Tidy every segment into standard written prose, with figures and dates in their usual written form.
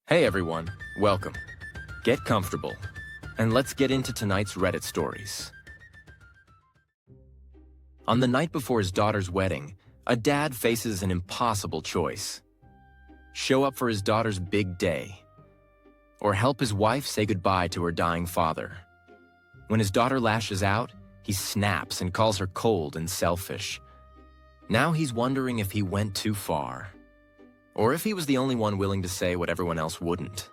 Hey everyone, welcome. Get comfortable, and let's get into tonight's Reddit stories. On the night before his daughter's wedding, a dad faces an impossible choice. Show up for his daughter's big day, or help his wife say goodbye to her dying father. When his daughter lashes out, he snaps and calls her cold and selfish. Now he's wondering if he went too far, or if he was the only one willing to say what everyone else wouldn't.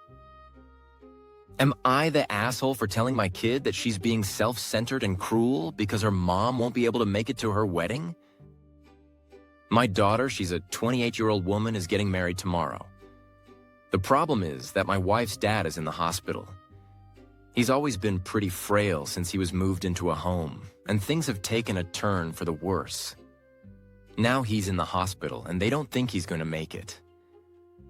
Am I the asshole for telling my kid that she's being self-centered and cruel because her mom won't be able to make it to her wedding? My daughter, she's a 28-year-old woman, is getting married tomorrow. The problem is that my wife's dad is in the hospital. He's always been pretty frail since he was moved into a home, and things have taken a turn for the worse. Now he's in the hospital, and they don't think he's going to make it.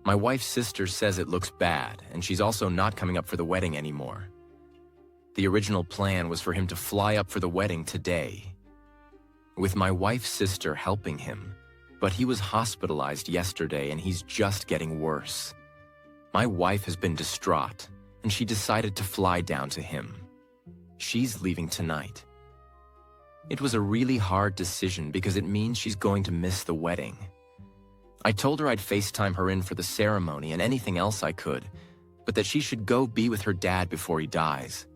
My wife's sister says it looks bad, and she's also not coming up for the wedding anymore. The original plan was for him to fly up for the wedding today, with my wife's sister helping him, but he was hospitalized yesterday and he's just getting worse. My wife has been distraught, and she decided to fly down to him. She's leaving tonight. It was a really hard decision because it means she's going to miss the wedding. I told her I'd FaceTime her in for the ceremony and anything else I could, but that she should go be with her dad before he dies.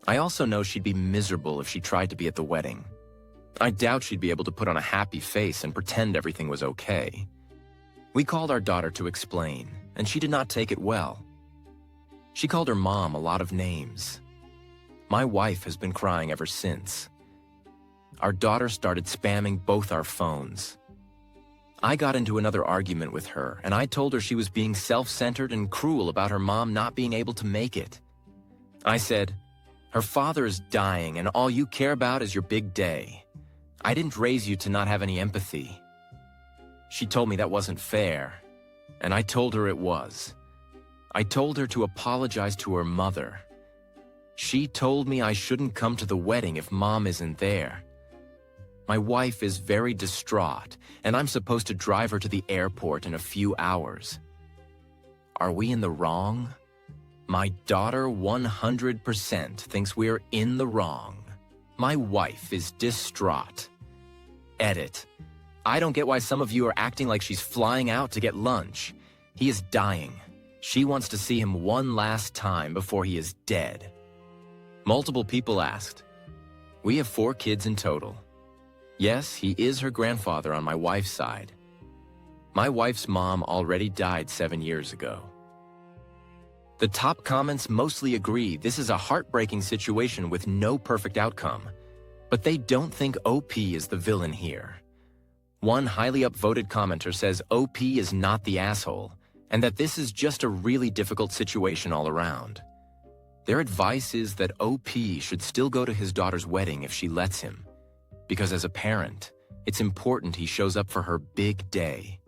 I also know she'd be miserable if she tried to be at the wedding. I doubt she'd be able to put on a happy face and pretend everything was okay. We called our daughter to explain, and she did not take it well. She called her mom a lot of names. My wife has been crying ever since. Our daughter started spamming both our phones. I got into another argument with her, and I told her she was being self-centered and cruel about her mom not being able to make it. I said, "Her father is dying, and all you care about is your big day. I didn't raise you to not have any empathy." She told me that wasn't fair, and I told her it was. I told her to apologize to her mother. She told me I shouldn't come to the wedding if mom isn't there. My wife is very distraught, and I'm supposed to drive her to the airport in a few hours. Are we in the wrong? My daughter 100% thinks we're in the wrong. My wife is distraught. Edit. I don't get why some of you are acting like she's flying out to get lunch. He is dying. She wants to see him one last time before he is dead. Multiple people asked. We have 4 kids in total. Yes, he is her grandfather on my wife's side. My wife's mom already died 7 years ago. The top comments mostly agree this is a heartbreaking situation with no perfect outcome, but they don't think OP is the villain here. One highly upvoted commenter says OP is not the asshole, and that this is just a really difficult situation all around. Their advice is that OP should still go to his daughter's wedding if she lets him, because as a parent, it's important he shows up for her big day.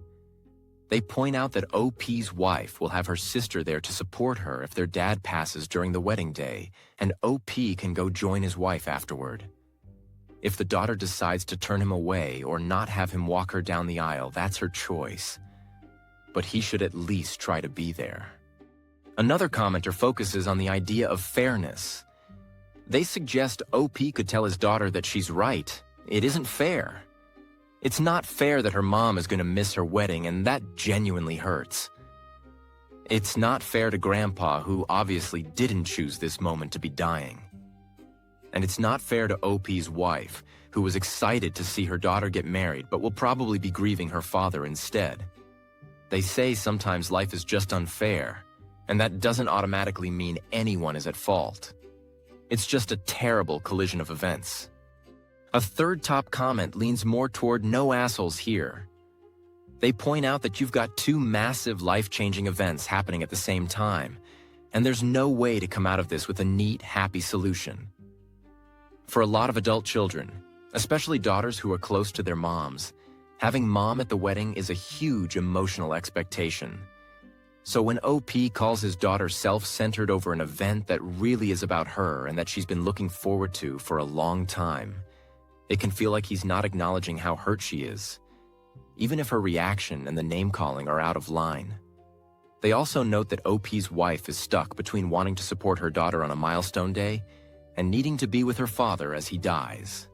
They point out that OP's wife will have her sister there to support her if their dad passes during the wedding day, and OP can go join his wife afterward. If the daughter decides to turn him away or not have him walk her down the aisle, that's her choice. But he should at least try to be there. Another commenter focuses on the idea of fairness. They suggest OP could tell his daughter that she's right. It isn't fair. It's not fair that her mom is going to miss her wedding, and that genuinely hurts. It's not fair to Grandpa, who obviously didn't choose this moment to be dying. And it's not fair to OP's wife, who was excited to see her daughter get married but will probably be grieving her father instead. They say sometimes life is just unfair, and that doesn't automatically mean anyone is at fault. It's just a terrible collision of events. A third top comment leans more toward no assholes here. They point out that you've got 2 massive life-changing events happening at the same time, and there's no way to come out of this with a neat, happy solution. For a lot of adult children, especially daughters who are close to their moms, having mom at the wedding is a huge emotional expectation. So when OP calls his daughter self-centered over an event that really is about her and that she's been looking forward to for a long time, it can feel like he's not acknowledging how hurt she is, even if her reaction and the name-calling are out of line. They also note that OP's wife is stuck between wanting to support her daughter on a milestone day and needing to be with her father as he dies.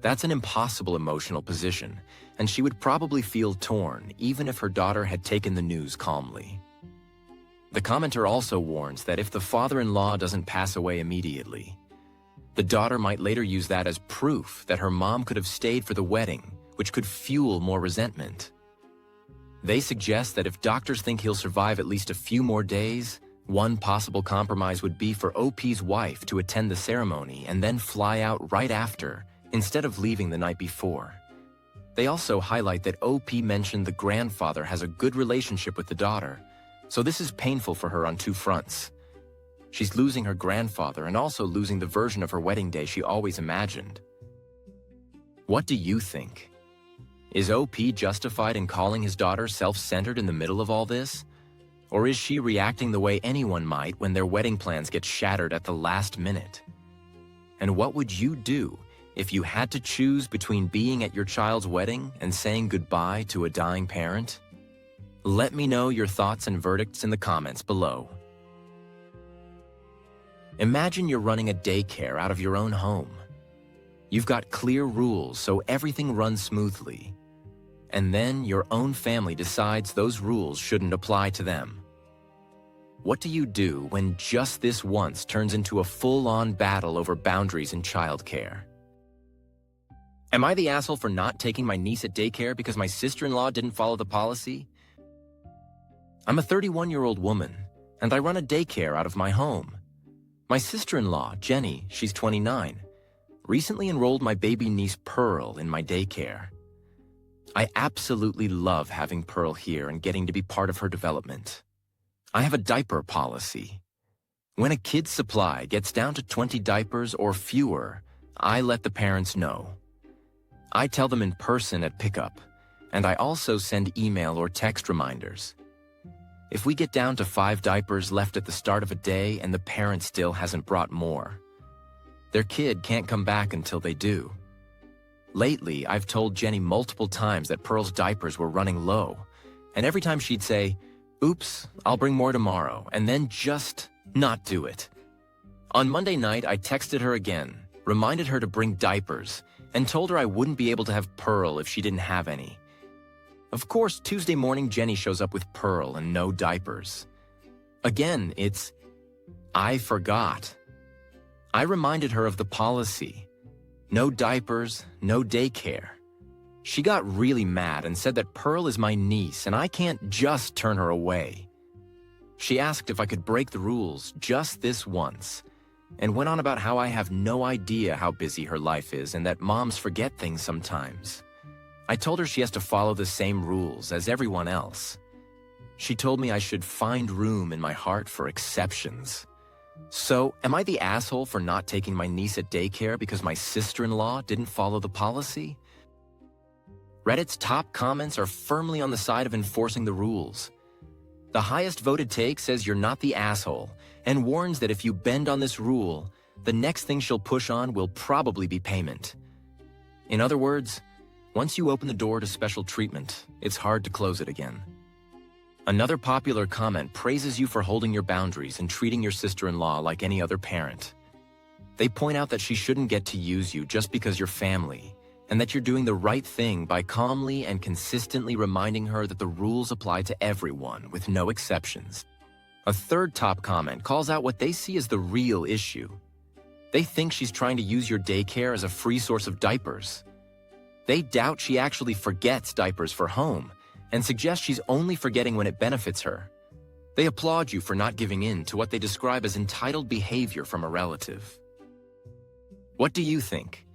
That's an impossible emotional position, and she would probably feel torn even if her daughter had taken the news calmly. The commenter also warns that if the father-in-law doesn't pass away immediately, the daughter might later use that as proof that her mom could have stayed for the wedding, which could fuel more resentment. They suggest that if doctors think he'll survive at least a few more days, one possible compromise would be for OP's wife to attend the ceremony and then fly out right after, instead of leaving the night before. They also highlight that OP mentioned the grandfather has a good relationship with the daughter, so this is painful for her on two fronts. She's losing her grandfather and also losing the version of her wedding day she always imagined. What do you think? Is OP justified in calling his daughter self-centered in the middle of all this? Or is she reacting the way anyone might when their wedding plans get shattered at the last minute? And what would you do if you had to choose between being at your child's wedding and saying goodbye to a dying parent? Let me know your thoughts and verdicts in the comments below. Imagine you're running a daycare out of your own home. You've got clear rules so everything runs smoothly. And then your own family decides those rules shouldn't apply to them. What do you do when just this once turns into a full-on battle over boundaries in childcare? Am I the asshole for not taking my niece at daycare because my sister-in-law didn't follow the policy? I'm a 31-year-old woman, and I run a daycare out of my home. My sister-in-law, Jenny, she's 29, recently enrolled my baby niece Pearl in my daycare. I absolutely love having Pearl here and getting to be part of her development. I have a diaper policy. When a kid's supply gets down to 20 diapers or fewer, I let the parents know. I tell them in person at pickup, and I also send email or text reminders. If we get down to 5 diapers left at the start of a day and the parent still hasn't brought more, their kid can't come back until they do. Lately, I've told Jenny multiple times that Pearl's diapers were running low, and every time she'd say, "Oops, I'll bring more tomorrow," and then just not do it. On Monday night, I texted her again, reminded her to bring diapers, and told her I wouldn't be able to have Pearl if she didn't have any. Of course, Tuesday morning, Jenny shows up with Pearl and no diapers. Again, it's, I forgot. I reminded her of the policy. No diapers, no daycare. She got really mad and said that Pearl is my niece and I can't just turn her away. She asked if I could break the rules just this once, and went on about how I have no idea how busy her life is and that moms forget things sometimes. I told her she has to follow the same rules as everyone else. She told me I should find room in my heart for exceptions. So, am I the asshole for not taking my niece at daycare because my sister-in-law didn't follow the policy? Reddit's top comments are firmly on the side of enforcing the rules. The highest voted take says you're not the asshole and warns that if you bend on this rule, the next thing she'll push on will probably be payment. In other words, once you open the door to special treatment, it's hard to close it again. Another popular comment praises you for holding your boundaries and treating your sister-in-law like any other parent. They point out that she shouldn't get to use you just because you're family, and that you're doing the right thing by calmly and consistently reminding her that the rules apply to everyone, with no exceptions. A third top comment calls out what they see as the real issue. They think she's trying to use your daycare as a free source of diapers. They doubt she actually forgets diapers for home, and suggest she's only forgetting when it benefits her. They applaud you for not giving in to what they describe as entitled behavior from a relative. What do you think?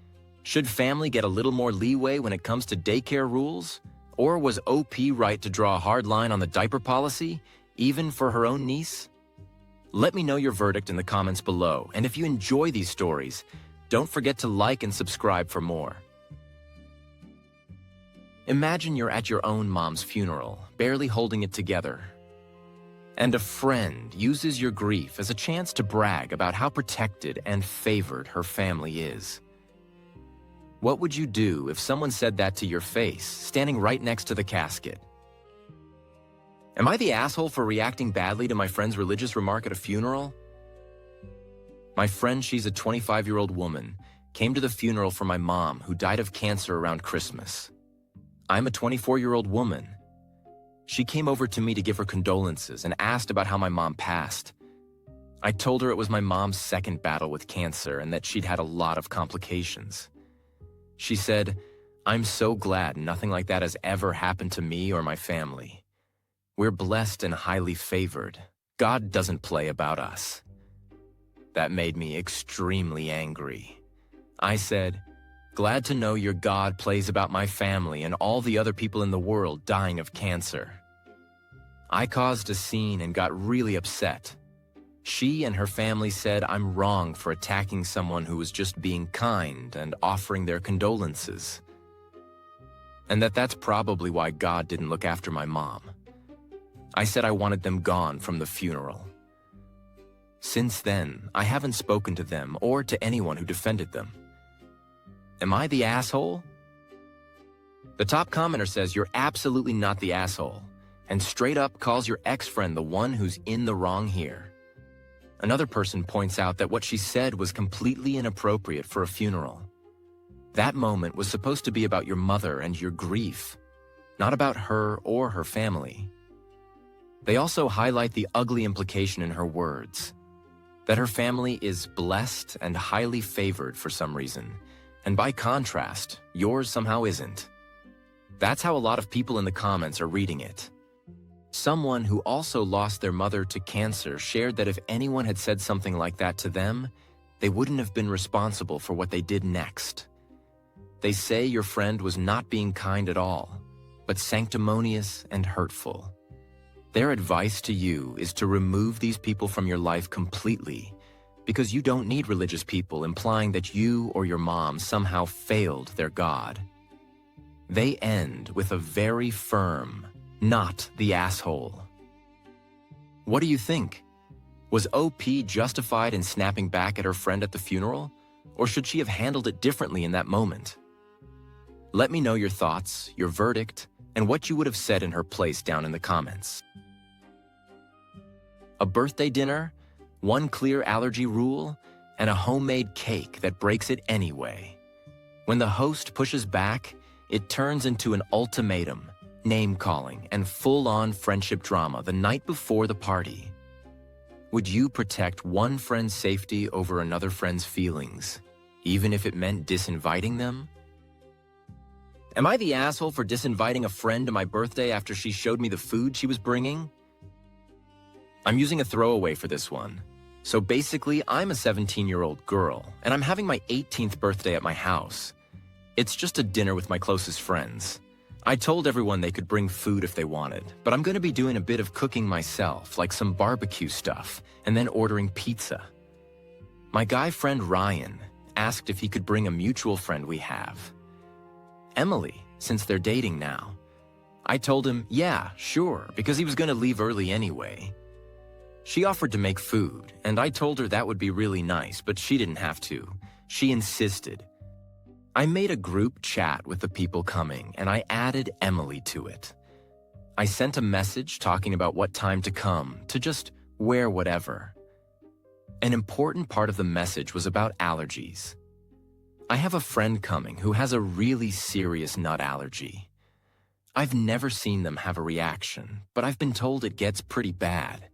Should family get a little more leeway when it comes to daycare rules? Or was OP right to draw a hard line on the diaper policy, even for her own niece? Let me know your verdict in the comments below, and if you enjoy these stories, don't forget to like and subscribe for more. Imagine you're at your own mom's funeral, barely holding it together. And a friend uses your grief as a chance to brag about how protected and favored her family is. What would you do if someone said that to your face, standing right next to the casket? Am I the asshole for reacting badly to my friend's religious remark at a funeral? My friend, she's a 25-year-old woman, came to the funeral for my mom who died of cancer around Christmas. I'm a 24-year-old woman. She came over to me to give her condolences and asked about how my mom passed. I told her it was my mom's second battle with cancer and that she'd had a lot of complications. She said, "I'm so glad nothing like that has ever happened to me or my family. We're blessed and highly favored. God doesn't play about us." That made me extremely angry. I said, "Glad to know your God plays about my family and all the other people in the world dying of cancer." I caused a scene and got really upset. She and her family said I'm wrong for attacking someone who was just being kind and offering their condolences. And that's probably why God didn't look after my mom. I said I wanted them gone from the funeral. Since then, I haven't spoken to them or to anyone who defended them. Am I the asshole? The top commenter says you're absolutely not the asshole, and straight up calls your ex-friend the one who's in the wrong here. Another person points out that what she said was completely inappropriate for a funeral. That moment was supposed to be about your mother and your grief, not about her or her family. They also highlight the ugly implication in her words, that her family is blessed and highly favored for some reason, and by contrast, yours somehow isn't. That's how a lot of people in the comments are reading it. Someone who also lost their mother to cancer shared that if anyone had said something like that to them, they wouldn't have been responsible for what they did next. They say your friend was not being kind at all, but sanctimonious and hurtful. Their advice to you is to remove these people from your life completely, because you don't need religious people implying that you or your mom somehow failed their God. They end with a very firm, "Not the asshole." What do you think? Was OP justified in snapping back at her friend at the funeral, or should she have handled it differently in that moment? Let me know your thoughts, your verdict, and what you would have said in her place down in the comments. A birthday dinner, one clear allergy rule, and a homemade cake that breaks it anyway. When the host pushes back, it turns into an ultimatum, name-calling, and full-on friendship drama the night before the party. Would you protect one friend's safety over another friend's feelings, even if it meant disinviting them? Am I the asshole for disinviting a friend to my birthday after she showed me the food she was bringing? I'm using a throwaway for this one. So basically, I'm a 17-year-old girl, and I'm having my 18th birthday at my house. It's just a dinner with my closest friends. I told everyone they could bring food if they wanted, but I'm going to be doing a bit of cooking myself, like some barbecue stuff, and then ordering pizza. My guy friend Ryan asked if he could bring a mutual friend we have, Emily, since they're dating now. I told him, yeah, sure, because he was going to leave early anyway. She offered to make food, and I told her that would be really nice, but she didn't have to. She insisted. I made a group chat with the people coming, and I added Emily to it. I sent a message talking about what time to come, to just wear whatever. An important part of the message was about allergies. I have a friend coming who has a really serious nut allergy. I've never seen them have a reaction, but I've been told it gets pretty bad.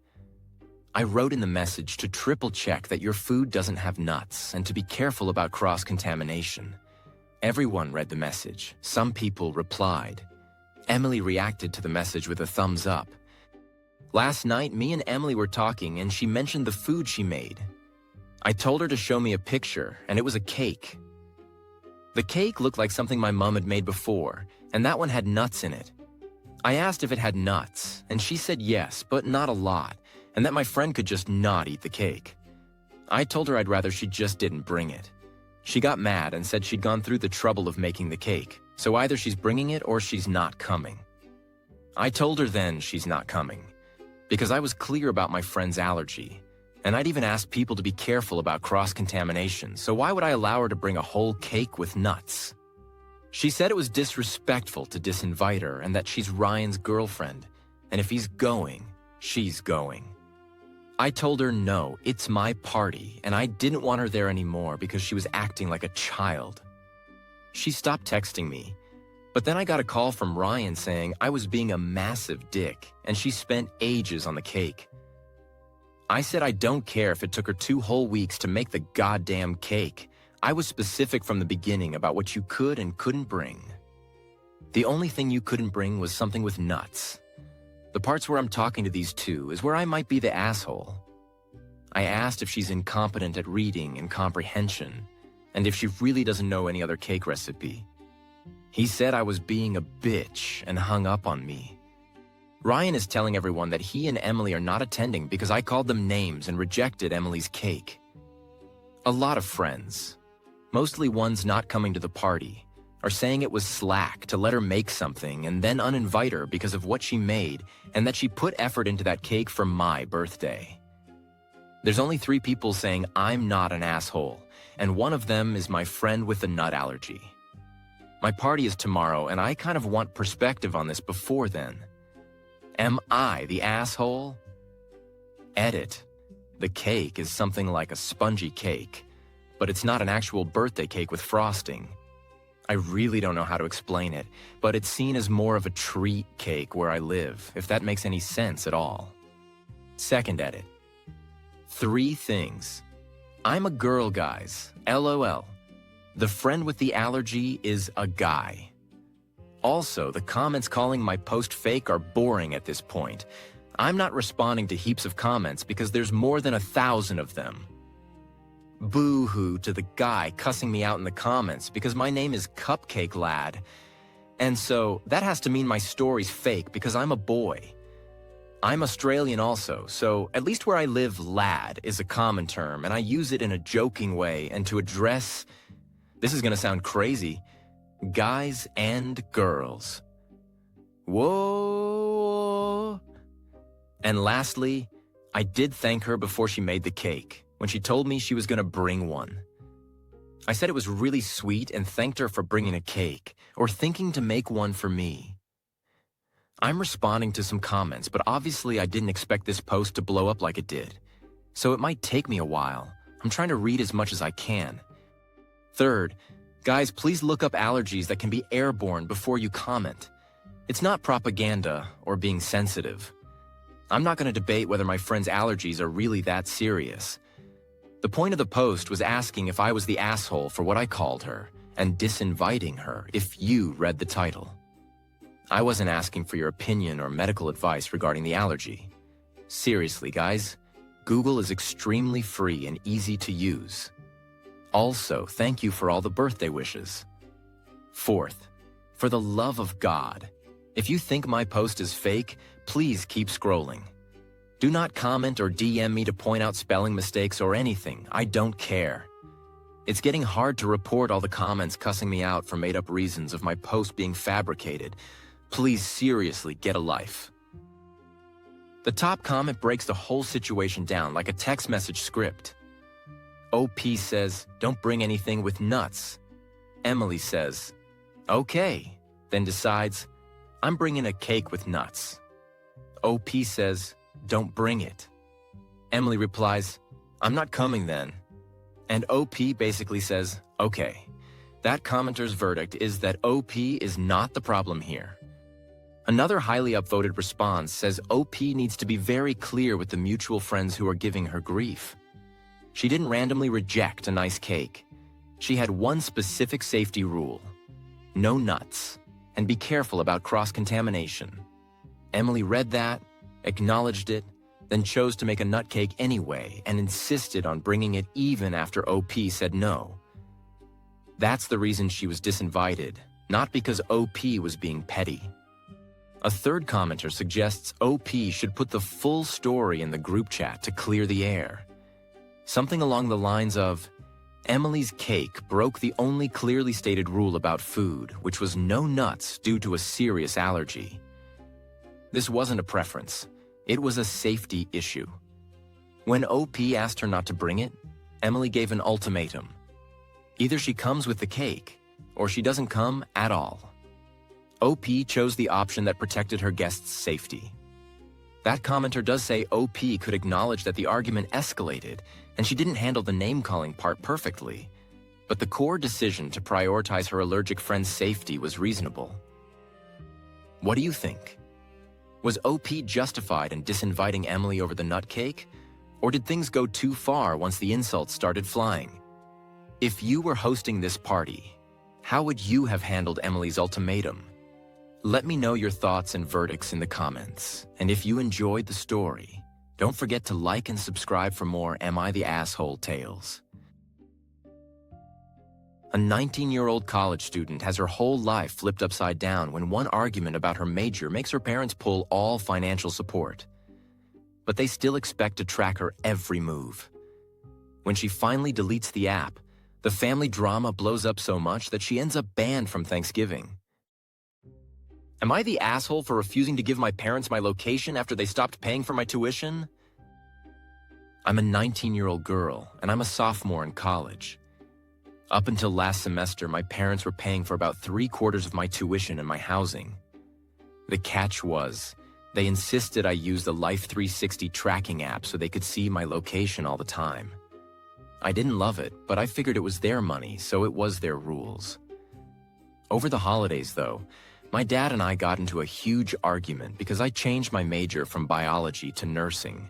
I wrote in the message to triple check that your food doesn't have nuts and to be careful about cross-contamination. Everyone read the message. Some people replied. Emily reacted to the message with a thumbs up. Last night, me and Emily were talking and she mentioned the food she made. I told her to show me a picture, and it was a cake. The cake looked like something my mom had made before, and that one had nuts in it. I asked if it had nuts, and she said yes, but not a lot, and that my friend could just not eat the cake. I told her I'd rather she just didn't bring it. She got mad and said she'd gone through the trouble of making the cake, so either she's bringing it or she's not coming. I told her then she's not coming, because I was clear about my friend's allergy, and I'd even asked people to be careful about cross-contamination, so why would I allow her to bring a whole cake with nuts? She said it was disrespectful to disinvite her and that she's Ryan's girlfriend, And if he's going, she's going. I told her no, it's my party, and I didn't want her there anymore because she was acting like a child. She stopped texting me, but then I got a call from Ryan saying I was being a massive dick, and she spent ages on the cake. I said I don't care if it took her 2 whole weeks to make the goddamn cake. I was specific from the beginning about what you could and couldn't bring. The only thing you couldn't bring was something with nuts. The parts where I'm talking to these two is where I might be the asshole. I asked if she's incompetent at reading and comprehension, and if she really doesn't know any other cake recipe. He said I was being a bitch and hung up on me. Ryan is telling everyone that he and Emily are not attending because I called them names and rejected Emily's cake. A lot of friends, mostly ones not coming to the party, are saying it was slack to let her make something and then uninvite her because of what she made and that she put effort into that cake for my birthday. There's only 3 people saying I'm not an asshole, and one of them is my friend with the nut allergy. My party is tomorrow, and I kind of want perspective on this before then. Am I the asshole? Edit. The cake is something like a spongy cake, but it's not an actual birthday cake with frosting. I really don't know how to explain it, but it's seen as more of a treat cake where I live, if that makes any sense at all. Second edit. 3 things. I'm a girl, guys. LOL. The friend with the allergy is a guy. Also, the comments calling my post fake are boring at this point. I'm not responding to heaps of comments because there's more than 1,000 of them. Boo-hoo to the guy cussing me out in the comments because my name is Cupcake Lad. And so, that has to mean my story's fake because I'm a boy. I'm Australian also, so at least where I live, lad is a common term, and I use it in a joking way and to address, this is gonna sound crazy, guys and girls. Whoa! And lastly, I did thank her before she made the cake, when she told me she was gonna bring one. I said it was really sweet and thanked her for bringing a cake, or thinking to make one for me. I'm responding to some comments, but obviously I didn't expect this post to blow up like it did, so it might take me a while. I'm trying to read as much as I can. Third, guys, please look up allergies that can be airborne before you comment. It's not propaganda or being sensitive. I'm not going to debate whether my friend's allergies are really that serious. The point of the post was asking if I was the asshole for what I called her, and disinviting her if you read the title. I wasn't asking for your opinion or medical advice regarding the allergy. Seriously, guys, Google is extremely free and easy to use. Also, thank you for all the birthday wishes. Fourth, for the love of God, if you think my post is fake, please keep scrolling. Do not comment or DM me to point out spelling mistakes or anything. I don't care. It's getting hard to report all the comments cussing me out for made-up reasons of my post being fabricated. Please seriously get a life. The top comment breaks the whole situation down like a text message script. OP says, don't bring anything with nuts. Emily says, okay, then decides, I'm bringing a cake with nuts. OP says, don't bring it. Emily replies, I'm not coming then. And OP basically says, okay. That commenter's verdict is that OP is not the problem here. Another highly upvoted response says OP needs to be very clear with the mutual friends who are giving her grief. She didn't randomly reject a nice cake. She had one specific safety rule: no nuts, and be careful about cross-contamination. Emily read that, acknowledged it, then chose to make a nut cake anyway and insisted on bringing it even after OP said no. That's the reason she was disinvited, not because OP was being petty. A third commenter suggests OP should put the full story in the group chat to clear the air. Something along the lines of, Emily's cake broke the only clearly stated rule about food, which was no nuts due to a serious allergy. This wasn't a preference. It was a safety issue. When OP asked her not to bring it, Emily gave an ultimatum. Either she comes with the cake, or she doesn't come at all. OP chose the option that protected her guest's safety. That commenter does say OP could acknowledge that the argument escalated and she didn't handle the name-calling part perfectly, but the core decision to prioritize her allergic friend's safety was reasonable. What do you think? Was OP justified in disinviting Emily over the nut cake, or did things go too far once the insults started flying? If you were hosting this party, how would you have handled Emily's ultimatum? Let me know your thoughts and verdicts in the comments, and if you enjoyed the story, don't forget to like and subscribe for more Am I the Asshole tales. A 19-year-old college student has her whole life flipped upside down when one argument about her major makes her parents pull all financial support. But they still expect to track her every move. When she finally deletes the app, the family drama blows up so much that she ends up banned from Thanksgiving. Am I the asshole for refusing to give my parents my location after they stopped paying for my tuition? I'm a 19-year-old girl, and I'm a sophomore in college. Up until last semester, my parents were paying for about 3/4 of my tuition and my housing. The catch was, they insisted I use the Life 360 tracking app so they could see my location all the time. I didn't love it, but I figured it was their money, so it was their rules. Over the holidays, though, my dad and I got into a huge argument because I changed my major from biology to nursing.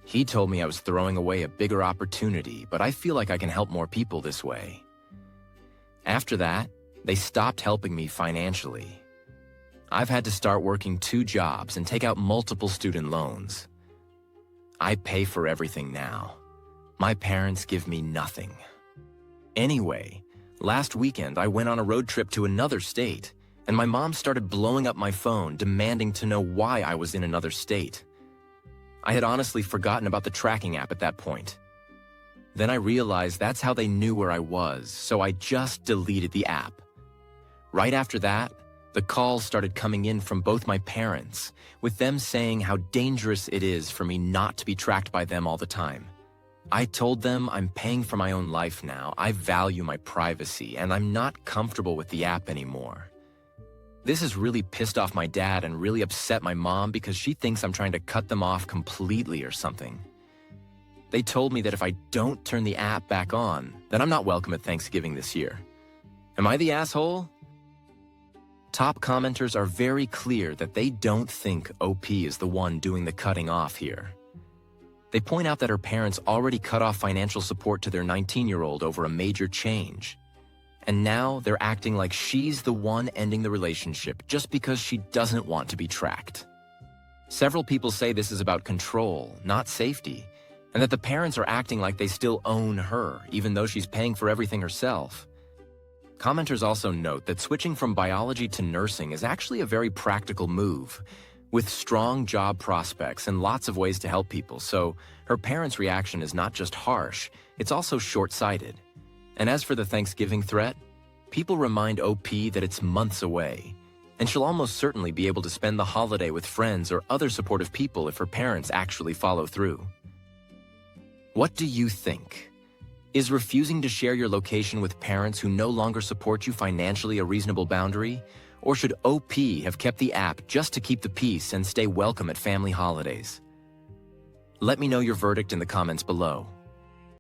He told me I was throwing away a bigger opportunity, but I feel like I can help more people this way. After that, they stopped helping me financially. I've had to start working 2 jobs and take out multiple student loans. I pay for everything now. My parents give me nothing. Anyway, last weekend I went on a road trip to another state, and my mom started blowing up my phone demanding to know why I was in another state. I had honestly forgotten about the tracking app at that point. Then I realized that's how they knew where I was, so I just deleted the app. Right after that, the calls started coming in from both my parents, with them saying how dangerous it is for me not to be tracked by them all the time. I told them I'm paying for my own life now, I value my privacy, and I'm not comfortable with the app anymore. This has really pissed off my dad and really upset my mom because she thinks I'm trying to cut them off completely or something. They told me that if I don't turn the app back on, then I'm not welcome at Thanksgiving this year. Am I the asshole? Top commenters are very clear that they don't think OP is the one doing the cutting off here. They point out that her parents already cut off financial support to their 19-year-old over a major change. And now they're acting like she's the one ending the relationship just because she doesn't want to be tracked. Several people say this is about control, not safety, and that the parents are acting like they still own her, even though she's paying for everything herself. Commenters also note that switching from biology to nursing is actually a very practical move, with strong job prospects and lots of ways to help people, so her parents' reaction is not just harsh, it's also short-sighted. And as for the Thanksgiving threat, people remind OP that it's months away, and she'll almost certainly be able to spend the holiday with friends or other supportive people if her parents actually follow through. What do you think? Is refusing to share your location with parents who no longer support you financially a reasonable boundary? Or should OP have kept the app just to keep the peace and stay welcome at family holidays? Let me know your verdict in the comments below.